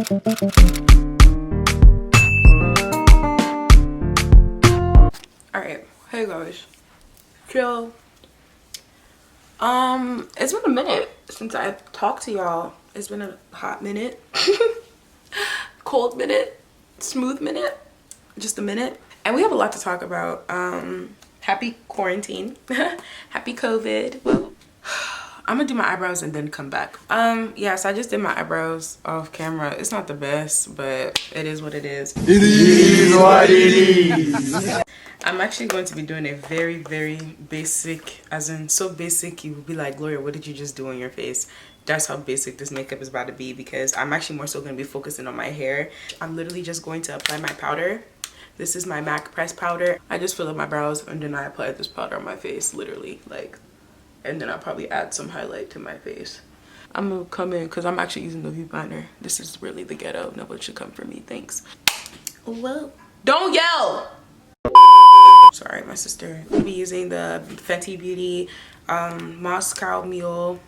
Alright, hey guys. Chill. It's been a minute since I've talked to y'all. It's been a hot minute. Cold minute. Smooth minute. Just a minute. And we have a lot to talk about. Happy quarantine. Happy COVID. Well, I'm gonna do my eyebrows and then come back. Yes, I just did my eyebrows off camera. It's not the best, but it is what it is. It is what it is. I'm actually going to be doing a very, very basic, as in so basic you would be like, Gloria, what did you just do on your face? That's how basic this makeup is about to be, because I'm actually more so going to be focusing on my hair. I'm literally just going to apply my powder. This is my MAC press powder. I just fill up my brows and then I apply this powder on my face, literally, like, and then I'll probably add some highlight to my face. I'm gonna come in because I'm actually using the viewfinder. This is really the ghetto. Nobody should come for me, thanks. Whoa. Don't yell! Sorry, my sister. I'll be using the Fenty Beauty Moscow Mule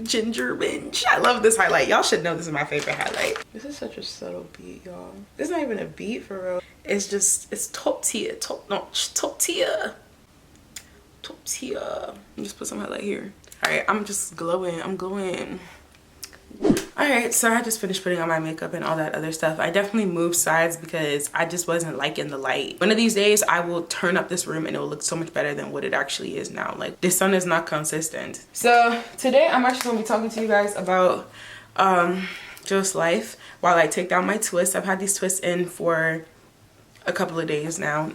Ginger Minge. I love this highlight. Y'all should know this is my favorite highlight. This is such a subtle beat, y'all. This is not even a beat for real. It's just, it's top tier, top notch, top tier. Top tier. Just put some highlight here. Alright, I'm just glowing. I'm glowing. Alright, so I just finished putting on my makeup and all that other stuff. I definitely moved sides because I just wasn't liking the light. One of these days I will turn up this room and it will look so much better than what it actually is now. Like, the sun is not consistent. So today I'm actually going to be talking to you guys about just life while I take down my twists. I've had these twists in for a couple of days now.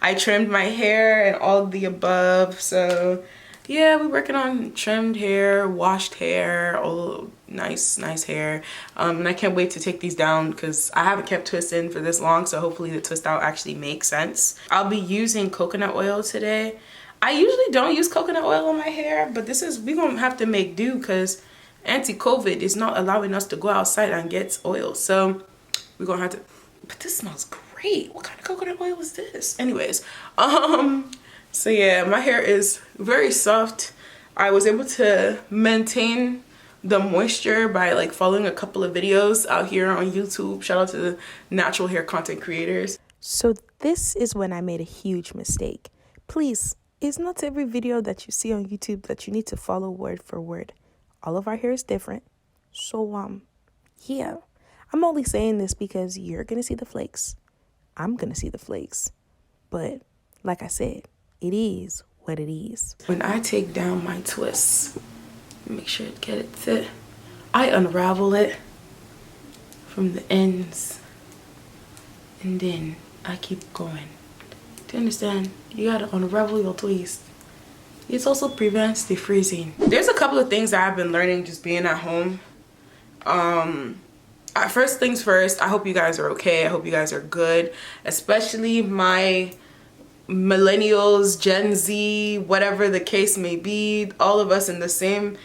I trimmed my hair and all of the above, so yeah, we're working on trimmed hair, washed hair, all nice hair. And I can't wait to take these down because I haven't kept twists in for this long, so hopefully the twist out actually makes sense. I'll be using coconut oil today. I usually don't use coconut oil on my hair, but we're gonna have to make do because anti-COVID is not allowing us to go outside and get oil, so we're gonna have to. But this smells great. What kind of coconut oil is this? Anyways, so yeah, my hair is very soft. I was able to maintain the moisture by like following a couple of videos out here on YouTube. Shout out to the natural hair content creators. So this is when I made a huge mistake. Please, it's not every video that you see on YouTube that you need to follow word for word. All of our hair is different. So yeah. I'm only saying this because you're gonna see the flakes. I'm gonna see the flakes. But like I said, it is what it is. When I take down my twists, make sure to get it to, I unravel it from the ends and then I keep going. Do you understand? You gotta unravel your twist. It also prevents the freezing. There's a couple of things that I've been learning just being at home. First things first, I hope you guys are okay. I hope you guys are good, especially my millennials, Gen Z, whatever the case may be, all of us in the same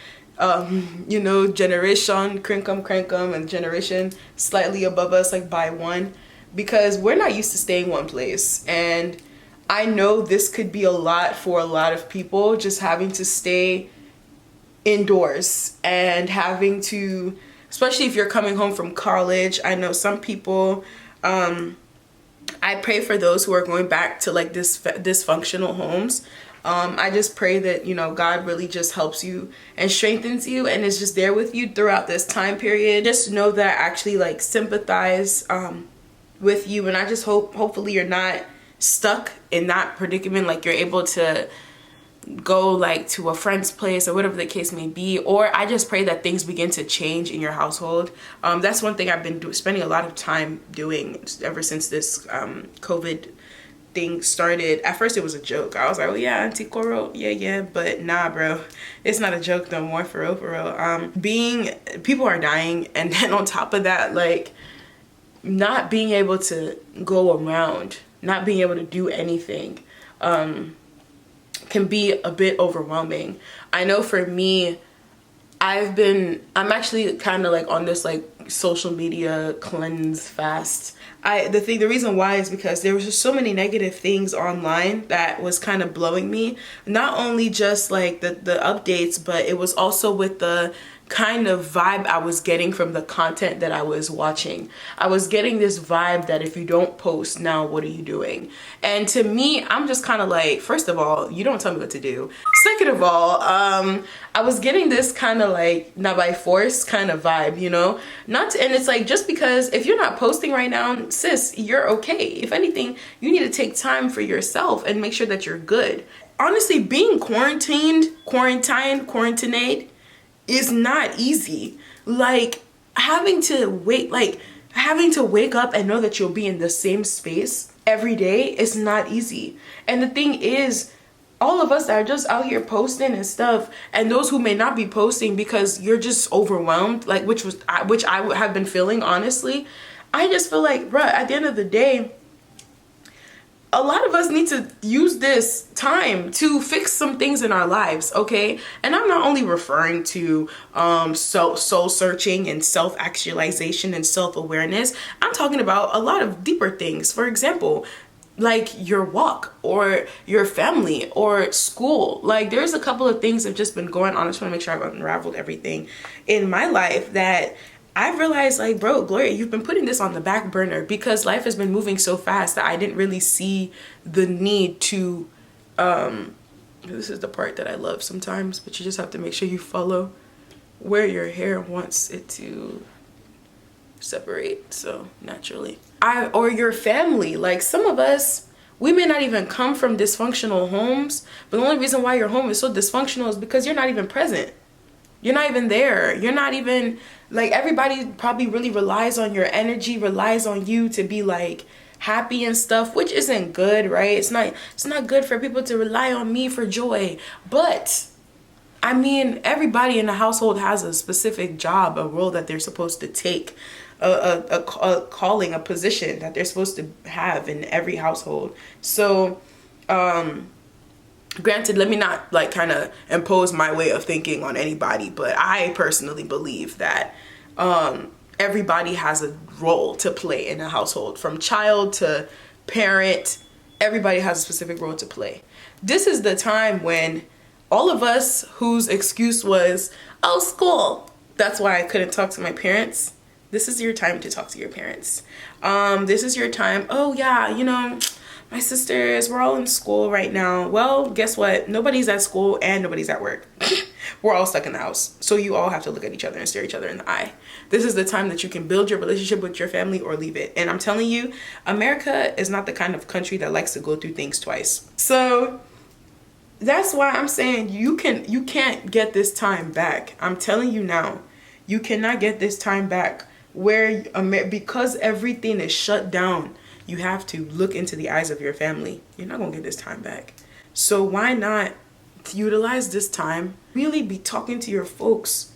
you know, generation, crankum, and generation slightly above us, like by one, because we're not used to staying one place. And I know this could be a lot for a lot of people, just having to stay indoors and having to, especially if you're coming home from college. I know some people, I pray for those who are going back to like this dysfunctional homes. I just pray that, you know, God really just helps you and strengthens you and is just there with you throughout this time period. Just know that I actually like sympathize with you, and I just hopefully you're not stuck in that predicament, like you're able to go like to a friend's place or whatever the case may be. Or I just pray that things begin to change in your household. That's one thing I've been spending a lot of time doing ever since this COVID thing started. At first it was a joke. I was like, oh yeah, anti-coro, yeah, but nah, bro, it's not a joke no more, for real. People are dying, and then on top of that, like not being able to go around, not being able to do anything can be a bit overwhelming. I know for me, I'm actually kind of like on this like social media cleanse fast. The reason why is because there was just so many negative things online that was kind of blowing me. Not only just like the updates, but it was also with the kind of vibe I was getting from the content that I was watching. I was getting this vibe that if you don't post now, what are you doing? And to me, I'm just kind of like, first of all, you don't tell me what to do. Second of all, I was getting this kind of like not by force kind of vibe, you know? And it's like, just because if you're not posting right now, sis, you're okay. If anything, you need to take time for yourself and make sure that you're good. Honestly, being quarantined is not easy. Like having to wake up and know that you'll be in the same space every day is not easy. And the thing is, all of us that are just out here posting and stuff, and those who may not be posting because you're just overwhelmed, like which I would have been feeling, honestly. I just feel like, bruh, at the end of the day, a lot of us need to use this time to fix some things in our lives, okay? And I'm not only referring to soul searching and self-actualization and self-awareness. I'm talking about a lot of deeper things. For example, like your walk or your family or school. Like there's a couple of things that have just been going on. I just want to make sure I've unraveled everything in my life that I realized, like, bro, Gloria, you've been putting this on the back burner because life has been moving so fast that I didn't really see the need to, this is the part that I love sometimes, but you just have to make sure you follow where your hair wants it to separate, so naturally. Or your family, like some of us, we may not even come from dysfunctional homes, but the only reason why your home is so dysfunctional is because you're not even present. You're not even there. You're not even, like, everybody probably really relies on your energy, relies on you to be like happy and stuff, which isn't good, right? It's not good for people to rely on me for joy. But I mean, everybody in the household has a specific job, a role that they're supposed to take, a calling, a position that they're supposed to have in every household. So granted, let me not like kind of impose my way of thinking on anybody, but I personally believe that everybody has a role to play in a household, from child to parent. Everybody has a specific role to play. This is the time when all of us whose excuse was, oh, school, that's why I couldn't talk to my parents. This is your time to talk to your parents. This is your time. Oh yeah, you know, my sisters, we're all in school right now. Well, guess what? Nobody's at school and nobody's at work. We're all stuck in the house. So you all have to look at each other and stare each other in the eye. This is the time that you can build your relationship with your family or leave it. And I'm telling you, America is not the kind of country that likes to go through things twice. So that's why I'm saying you can't get this time back. I'm telling you now, you cannot get this time back where because everything is shut down. You have to look into the eyes of your family. You're not gonna get this time back. So why not utilize this time, really be talking to your folks?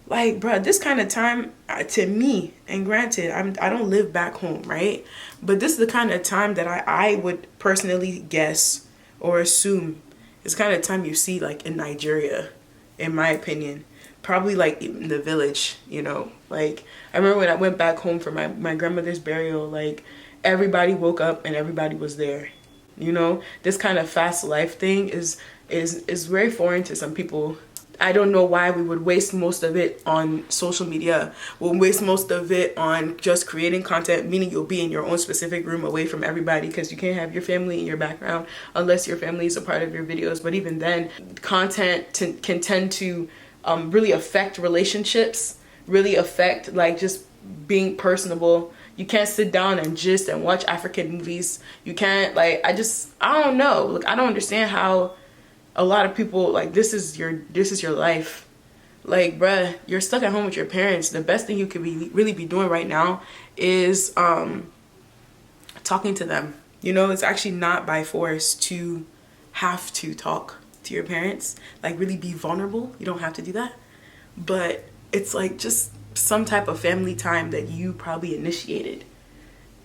Like, bruh, this kind of time, to me, and granted, I don't live back home, right? But this is the kind of time that I would personally guess or assume is kind of time you see like in Nigeria, in my opinion. Probably like in the village, you know? Like, I remember when I went back home for my grandmother's burial, like, everybody woke up and everybody was there, you know? This kind of fast life thing is very foreign to some people. I don't know why we would waste most of it on social media. We'll waste most of it on just creating content, meaning you'll be in your own specific room away from everybody because you can't have your family in your background unless your family is a part of your videos. But even then, content can tend to really affect relationships, really affect like just being personable. You can't sit down and gist and watch African movies. You can't, like, I don't know. Like, I don't understand how a lot of people, like, this is your life. Like, bruh, you're stuck at home with your parents. The best thing you could really be doing right now is talking to them. You know, it's actually not by force to have to talk to your parents. Like, really be vulnerable. You don't have to do that. But it's like just some type of family time that you probably initiated.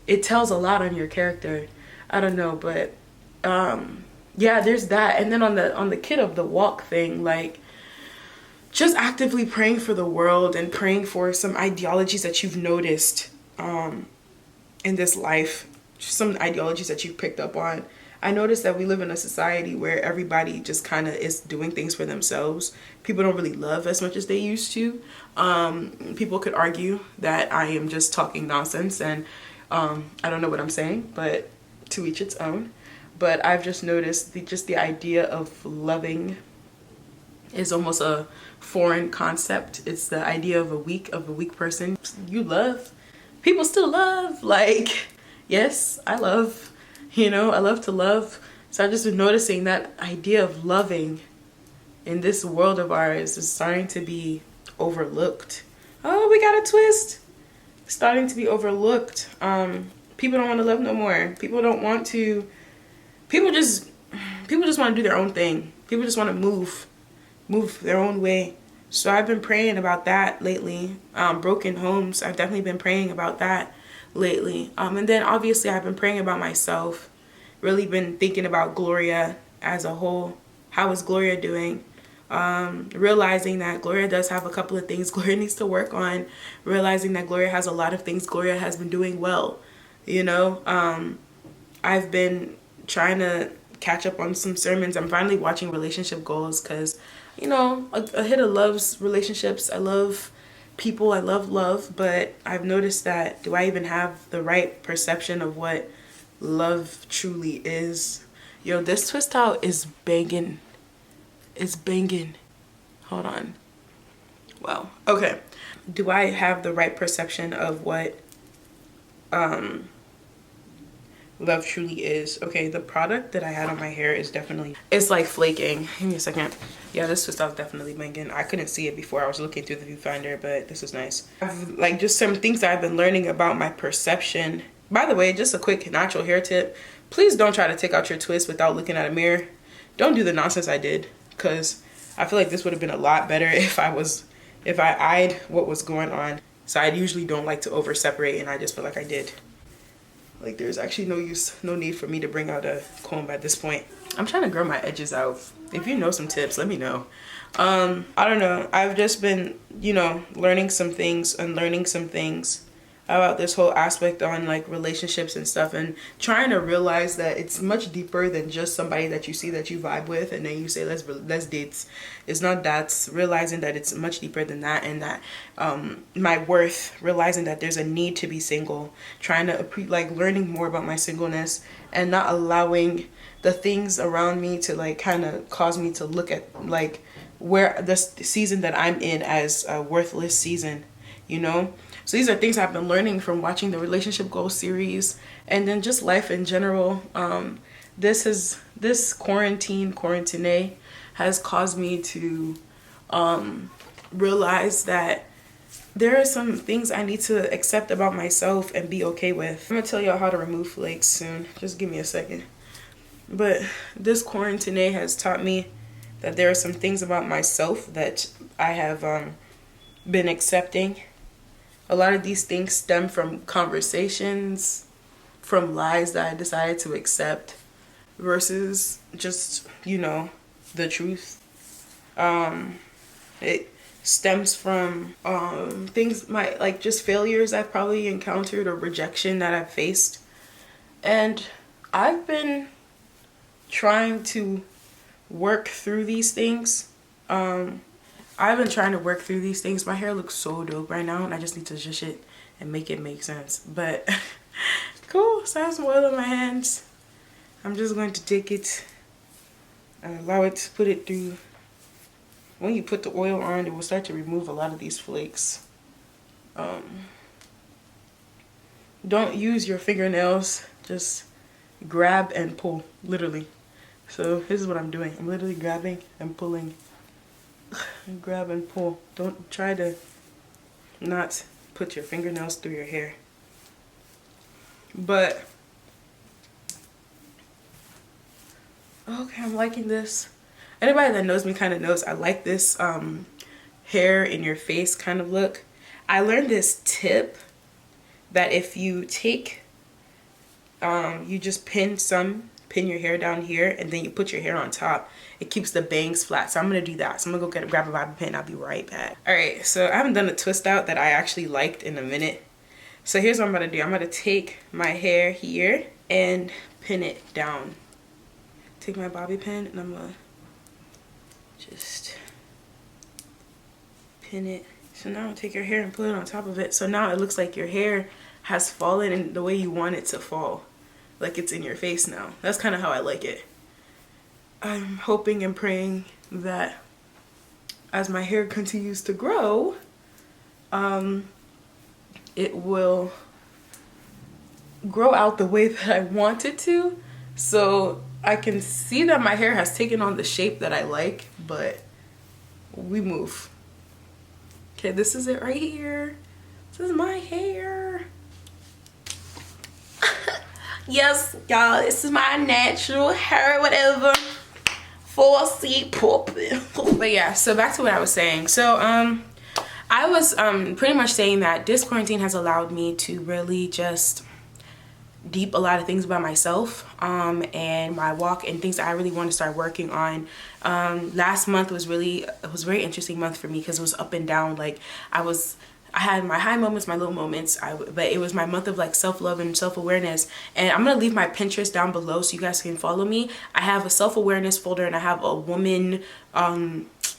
It tells a lot on your character. I don't know, but yeah, there's that. And then on the kid of the walk thing, like, just actively praying for the world and praying for some ideologies that you've noticed in this life. some ideologies that you picked up on. I noticed that we live in a society where everybody just kind of is doing things for themselves. People don't really love as much as they used to. People could argue that I am just talking nonsense and I don't know what I'm saying, but to each its own. But I've just noticed the idea of loving is almost a foreign concept. It's the idea of a weak person. You love. People still love. Like, yes, I love. You know, I love to love. So I've just been noticing that idea of loving in this world of ours is starting to be overlooked. Oh, we got a twist. Starting to be overlooked. People don't want to love no more. People don't want to. People just want to do their own thing. People just want to move their own way. So I've been praying about that lately. Broken homes. I've definitely been praying about that lately. And then obviously I've been praying about myself. Really been thinking about Gloria as a whole. How is Gloria doing? Realizing that Gloria does have a couple of things Gloria needs to work on. Realizing that Gloria has a lot of things Gloria has been doing well. You know, I've been trying to catch up on some sermons. I'm finally watching relationship goals because, you know, a hit of loves relationships. I love people. I love love. But I've noticed that, do I even have the right perception of what love truly is? Yo, this twist out is banging. It's banging. Hold on. Wow. Okay. Do I have the right perception of what love truly is? Okay, the product that I had on my hair is definitely, it's like flaking. Give me a second. Yeah, this twist out is definitely banging. I couldn't see it before. I was looking through the viewfinder, but this is nice. I've, like, just some things that I've been learning about my perception. By the way, just a quick natural hair tip. Please don't try to take out your twist without looking at a mirror. Don't do the nonsense I did, because I feel like this would have been a lot better if I eyed what was going on. So I usually don't like to over separate, and I just feel like I did. Like, there's actually no need for me to bring out a comb at this point. I'm trying to grow my edges out. If you know some tips, let me know. I don't know. I've just been, you know, learning some things and learning some things about this whole aspect on like relationships and stuff, and trying to realize that it's much deeper than just somebody that you see that you vibe with and then you say let's date. It's not that. It's realizing that it's much deeper than that, and that my worth, realizing that there's a need to be single, trying to like learning more about my singleness and not allowing the things around me to like kind of cause me to look at like where the season that I'm in as a worthless season, you know. So these are things I've been learning from watching the relationship goals series, and then just life in general. This quarantine has caused me to realize that there are some things I need to accept about myself and be okay with. I'm gonna tell y'all how to remove flakes soon. Just give me a second. But this quarantine has taught me that there are some things about myself that I have been accepting. A lot of these things stem from conversations, from lies that I decided to accept versus just, you know, the truth. It stems from things, like just failures I've probably encountered or rejection that I've faced. And I've been trying to work through these things. I've been trying to work through these things. My hair looks so dope right now, and I just need to zhuzh it and make it make sense. But cool, so I have some oil on my hands. I'm just going to take it and allow it to put it through. When you put the oil on, it will start to remove a lot of these flakes. Don't use your fingernails. Just grab and pull, literally. So this is what I'm doing. I'm literally grabbing and pulling. Grab and pull. Don't try to not put your fingernails through your hair. But okay, I'm liking this. Anybody that knows me kind of knows I like this hair in your face kind of look. I learned this tip that if you take you just pin your hair down here and then you put your hair on top, it keeps the bangs flat. So I'm gonna do that. So I'm gonna go grab a bobby pin. I'll be right back. All right, so I haven't done a twist out that I actually liked in a minute. So here's what I'm gonna do. I'm gonna take my hair here and pin it down. Take my bobby pin and I'm gonna just pin it. So now take your hair and put it on top of it. So now it looks like your hair has fallen in the way you want it to fall. Like it's in your face now. That's kind of how I like it. I'm hoping and praying that as my hair continues to grow, it will grow out the way that I want it to. So I can see that my hair has taken on the shape that I like, but we move. Okay, this is it right here. This is my hair. Yes, y'all, this is my natural hair, whatever. 4C poppin'. But yeah, so back to what I was saying. So I was pretty much saying that this quarantine has allowed me to really just deep a lot of things about myself and my walk and things that I really want to start working on. Last month was a very interesting month for me because it was up and down. Like I had my high moments, my low moments, but it was my month of like self-love and self-awareness. And I'm gonna leave my Pinterest down below so you guys can follow me. I have a self-awareness folder and I have a woman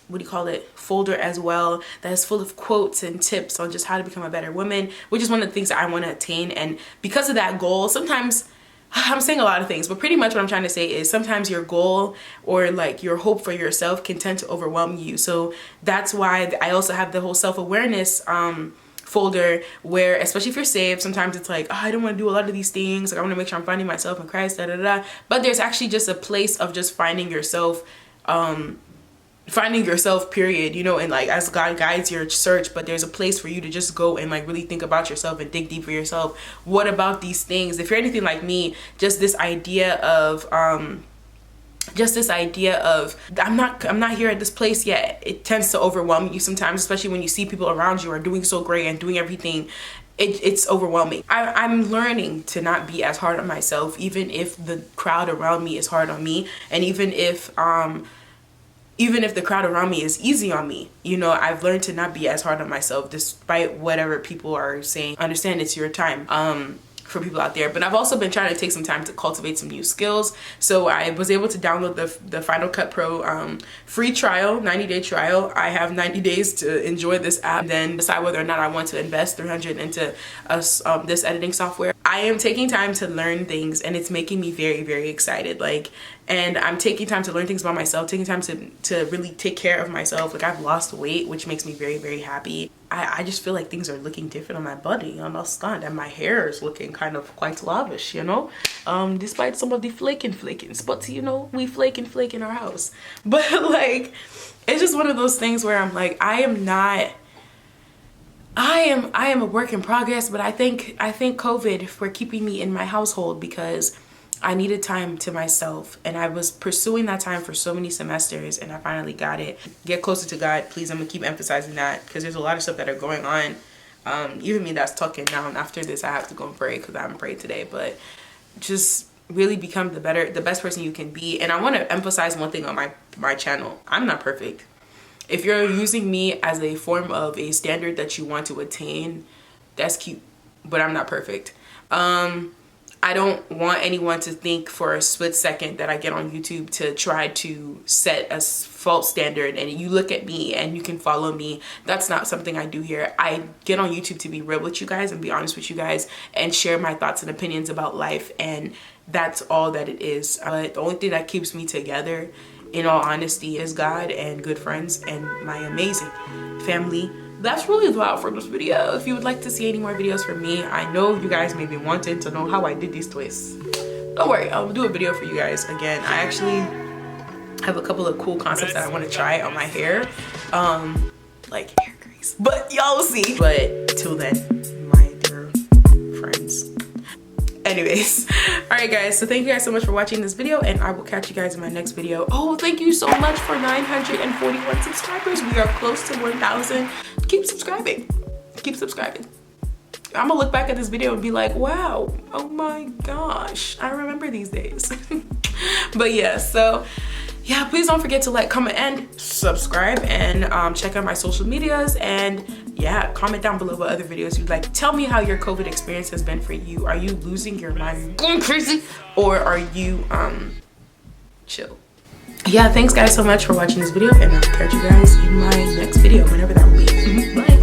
what do you call it, folder as well that is full of quotes and tips on just how to become a better woman, which is one of the things that I want to attain. And because of that goal, sometimes I'm saying a lot of things, but pretty much what I'm trying to say is sometimes your goal or like your hope for yourself can tend to overwhelm you. So that's why I also have the whole self-awareness folder where, especially if you're saved, sometimes it's like, oh, I don't want to do a lot of these things, like I want to make sure I'm finding myself in Christ, da da da. But there's actually just a place of just finding yourself, period, you know, and like as God guides your search. But there's a place for you to just go and like really think about yourself and dig deep for yourself. What about these things? If you're anything like me, just this idea of I'm not here at this place yet, it tends to overwhelm you sometimes, especially when you see people around you are doing so great and doing everything. It's overwhelming. I'm learning to not be as hard on myself, even if the crowd around me is hard on me, and even if the crowd around me is easy on me. You know, I've learned to not be as hard on myself despite whatever people are saying. Understand it's your time for people out there. But I've also been trying to take some time to cultivate some new skills. So I was able to download the Final Cut Pro free trial, 90-day trial. I have 90 days to enjoy this app and then decide whether or not I want to invest $300 into this editing software. I am taking time to learn things and it's making me very, very excited. And I'm taking time to learn things about myself, taking time to really take care of myself. Like I've lost weight, which makes me very, very happy. I just feel like things are looking different on my body, on my skin, and my hair is looking kind of quite lavish, you know, despite some of the flakings. But you know, we flake in our house. But like, it's just one of those things where I'm like, I am a work in progress. But I thank COVID for keeping me in my household because I needed time to myself, and I was pursuing that time for so many semesters, and I finally got it. Get closer to God, please. I'm gonna keep emphasizing that because there's a lot of stuff that are going on. Even me that's tucking down. After this, I have to go and pray because I haven't prayed today. But just really become the best person you can be. And I want to emphasize one thing on my channel. I'm not perfect. If you're using me as a form of a standard that you want to attain, that's cute, but I'm not perfect. I don't want anyone to think for a split second that I get on YouTube to try to set a false standard and you look at me and you can follow me. That's not something I do here. I get on YouTube to be real with you guys and be honest with you guys and share my thoughts and opinions about life, and that's all that it is. The only thing that keeps me together, in all honesty, is God and good friends and my amazing family. That's really the out for this video. If you would like to see any more videos from me, I know you guys may be wanting to know how I did these twists. Don't worry, I'll do a video for you guys. Again, I actually have a couple of cool concepts that I want to try on my hair, like hair grease, but y'all will see. But till then, my dear friends. Anyways, all right guys, so thank you guys so much for watching this video, and I will catch you guys in my next video. Oh, thank you so much for 941 subscribers. We are close to 1,000. Keep subscribing. I'm gonna look back at this video and be like, wow, oh my gosh, I remember these days. But yeah, so yeah, please don't forget to like, comment, and subscribe, and check out my social medias, and yeah, comment down below what other videos you'd like. Tell me how your COVID experience has been for you. Are you losing your mind, going crazy, or are you chill? Yeah, thanks guys so much for watching this video, and I'll catch you guys in my next video, whenever that will be. Bye.